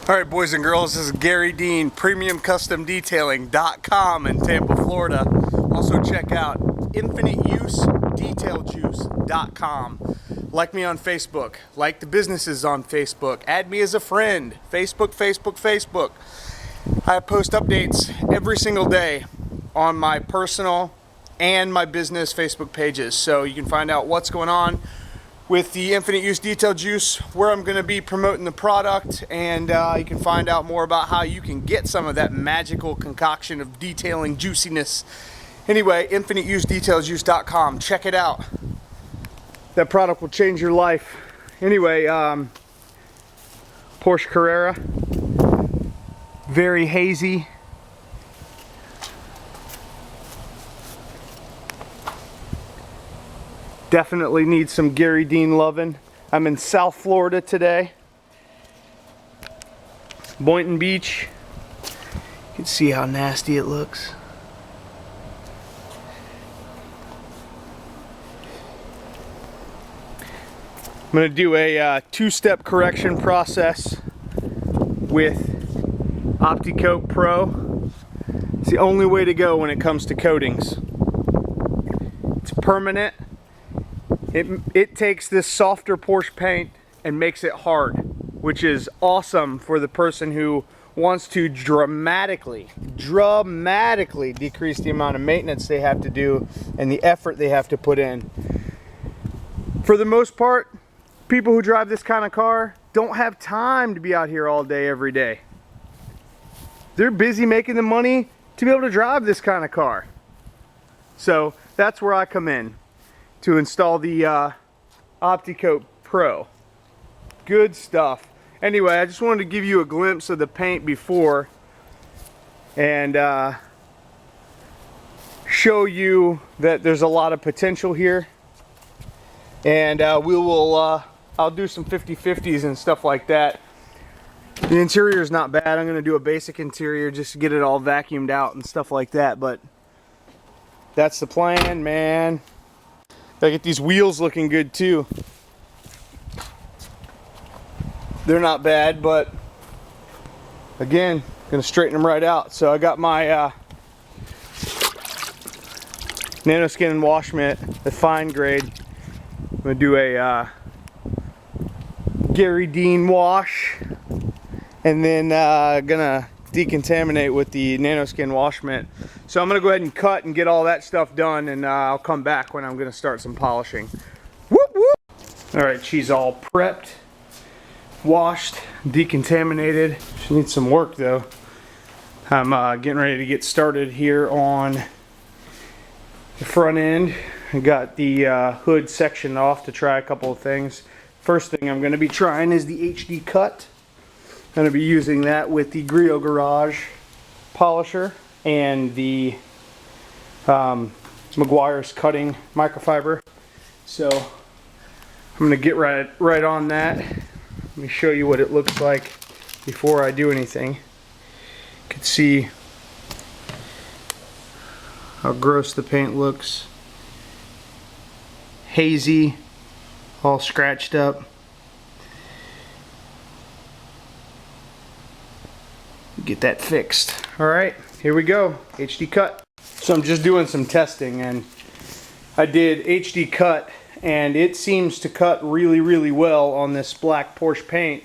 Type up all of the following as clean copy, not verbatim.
Alright boys and girls, this is Gary Dean, PremiumCustomDetailing.com in Tampa, Florida. Also check out InfiniteUseDetailJuice.com. Like me on Facebook, like the businesses on Facebook, add me as a friend, Facebook. I post updates every single day on my personal and my business Facebook pages, so you can find out what's going on with the Infinite Use Detail Juice, where I'm going to be promoting the product, and you can find out more about how you can get some of that magical concoction of detailing juiciness. Anyway, InfiniteUseDetailJuice.com. Check it out. That product will change your life. Anyway, Porsche Carrera. Very hazy. Definitely needs some Gary Dean loving. I'm in South Florida today. Boynton Beach. You can see how nasty it looks. I'm going to do a two-step correction process with OptiCoat Pro. It's the only way to go when it comes to coatings. It's permanent. It takes this softer Porsche paint and makes it hard, which is awesome for the person who wants to dramatically decrease the amount of maintenance they have to do and the effort they have to put in. For the most part, people who drive this kind of car don't have time to be out here all day, every day. They're busy making the money to be able to drive this kind of car. So that's where I come in, to install the OptiCoat Pro. Good stuff. Anyway, I just wanted to give you a glimpse of the paint before and show you that there's a lot of potential here. And I'll do some 50/50s and stuff like that. The interior is not bad. I'm going to do a basic interior just to get it all vacuumed out and stuff like that, but that's the plan, man. Gotta get these wheels looking good too. They're not bad, but again, gonna straighten them right out. So I got my Nanoskin wash mitt, the fine grade. I'm gonna do a Gary Dean wash, and then gonna decontaminate with the Nanoskin wash mitt. So I'm gonna go ahead and cut and get all that stuff done, and I'll come back when I'm gonna start some polishing. Whoop whoop! Alright, she's all prepped, washed, decontaminated. She needs some work though. I'm getting ready to get started here on the front end. I got the hood section off to try a couple of things. First thing I'm gonna be trying is the HD cut. I'm going to be using that with the Griot Garage polisher and the Meguiars cutting microfiber. So I'm going to get right on that. Let me show you what it looks like before I do anything. You can see how gross the paint looks. Hazy, all scratched up. Get that fixed. Alright, here we go. HD cut. So I'm just doing some testing, and I did HD cut, and it seems to cut really well on this black Porsche paint.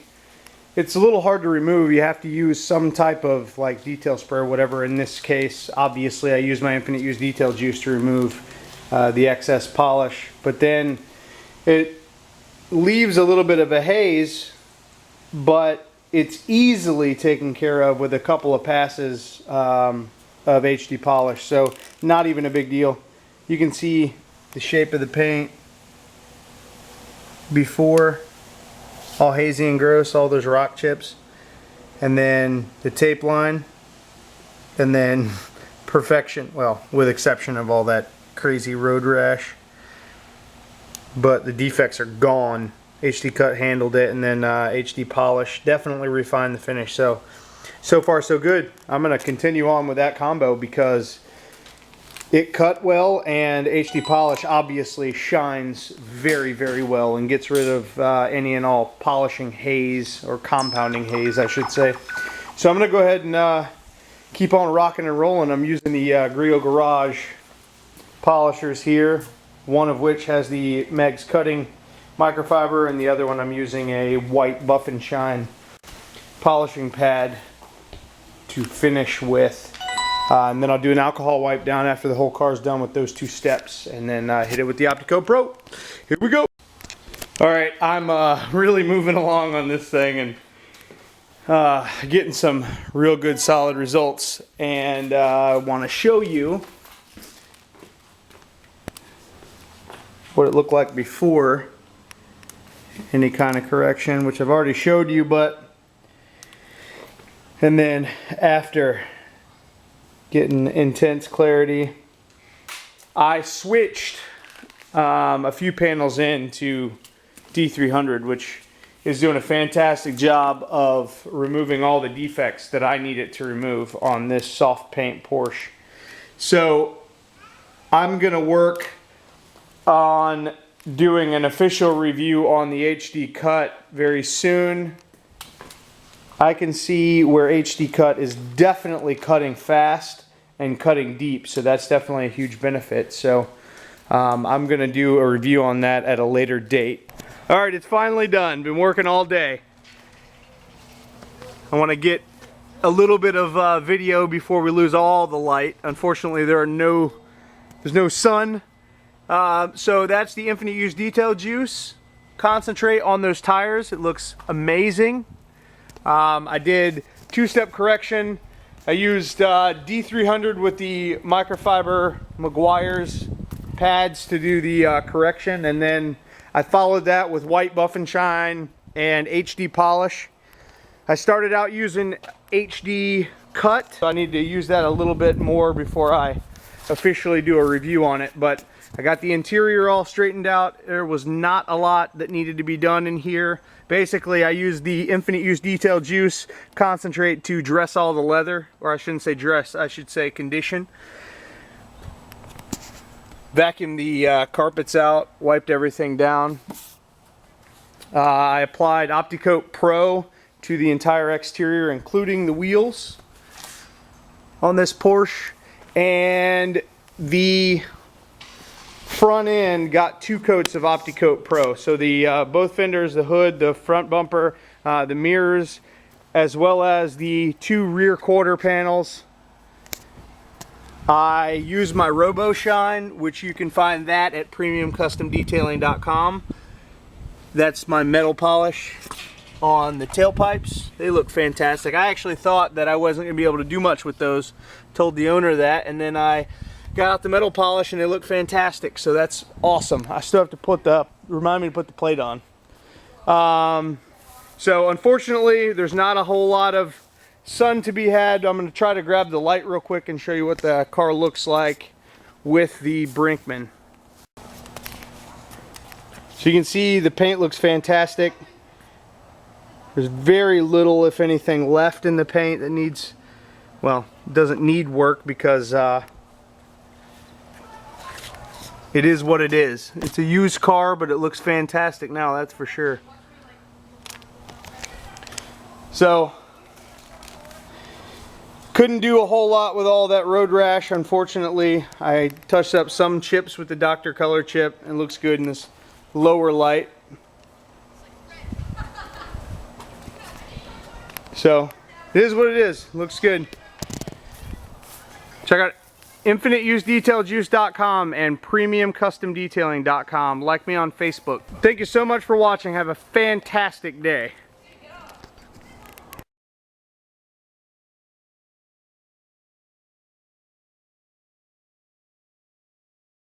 It's a little hard to remove. You have to use some type of like detail spray or whatever. In this case, obviously I use my Infinite Use Detail Juice to remove the excess polish, but then it leaves a little bit of a haze, but it's easily taken care of with a couple of passes of HD polish, so not even a big deal. You can see the shape of the paint before, all hazy and gross, all those rock chips, and then the tape line, and then perfection, well, with exception of all that crazy road rash, but the defects are gone. HD cut handled it, and then HD polish definitely refined the finish. So far so good. I'm going to continue on with that combo because It cut well, and HD polish obviously shines very, very well and gets rid of any and all polishing haze, or compounding haze, I should say. So I'm going to go ahead and keep on rocking and rolling. I'm using the Griot Garage polishers here, one of which has the Meg's cutting microfiber, and the other one I'm using a white buff and shine polishing pad to finish with. And then I'll do an alcohol wipe down after the whole car's done with those 2 steps, and then hit it with the OptiCoat Pro. Here we go. Alright, I'm really moving along on this thing and getting some real good solid results, and I want to show you what it looked like before any kind of correction, which I've already showed you, and then after getting intense clarity. I switched a few panels in to D300, which is doing a fantastic job of removing all the defects that I need it to remove on this soft paint Porsche. So I'm gonna work on doing an official review on the HD cut very soon. I can see where HD cut is definitely cutting fast and cutting deep, so that's definitely a huge benefit. So I'm gonna do a review on that at a later date. All right, it's finally done. Been working all day. I want to get a little bit of video before we lose all the light. Unfortunately, there's no sun. So that's the Infinite Use Detail Juice. Concentrate on those tires. It looks amazing. I did 2-step correction. I used D300 with the microfiber Meguiars pads to do the correction, and then I followed that with white buff and shine and HD polish. I started out using HD cut, so I need to use that a little bit more before I officially do a review on it, but I got the interior all straightened out. There was not a lot that needed to be done in here. Basically, I used the Infinite Use Detail Juice concentrate to dress all the leather, or I shouldn't say dress, I should say condition. Vacuumed the carpets out, wiped everything down. I applied OptiCoat Pro to the entire exterior, including the wheels on this Porsche, and the front end got 2 coats of OptiCoat Pro. So the both fenders, the hood, the front bumper, the mirrors, as well as the 2 rear quarter panels. I use my Robo Shine, which you can find that at premiumcustomdetailing.com. That's my metal polish on the tailpipes. They look fantastic. I actually thought that I wasn't going to be able to do much with those. Told the owner that, and then I got out the metal polish and they look fantastic, so that's awesome. I still have to remind me to put the plate on. So unfortunately, there's not a whole lot of sun to be had. I'm going to try to grab the light real quick and show you what the car looks like with the Brinkman. So you can see the paint looks fantastic. There's very little, if anything, left in the paint that needs, well, doesn't need work, because it is what it is. It's a used car, but it looks fantastic now, that's for sure. So, couldn't do a whole lot with all that road rash, unfortunately. I touched up some chips with the Dr. Color chip, and it looks good in this lower light. So, it is what it is. Looks good. Check out InfiniteUseDetailJuice.com and PremiumCustomDetailing.com. Like me on Facebook. Thank you so much for watching. Have a fantastic day.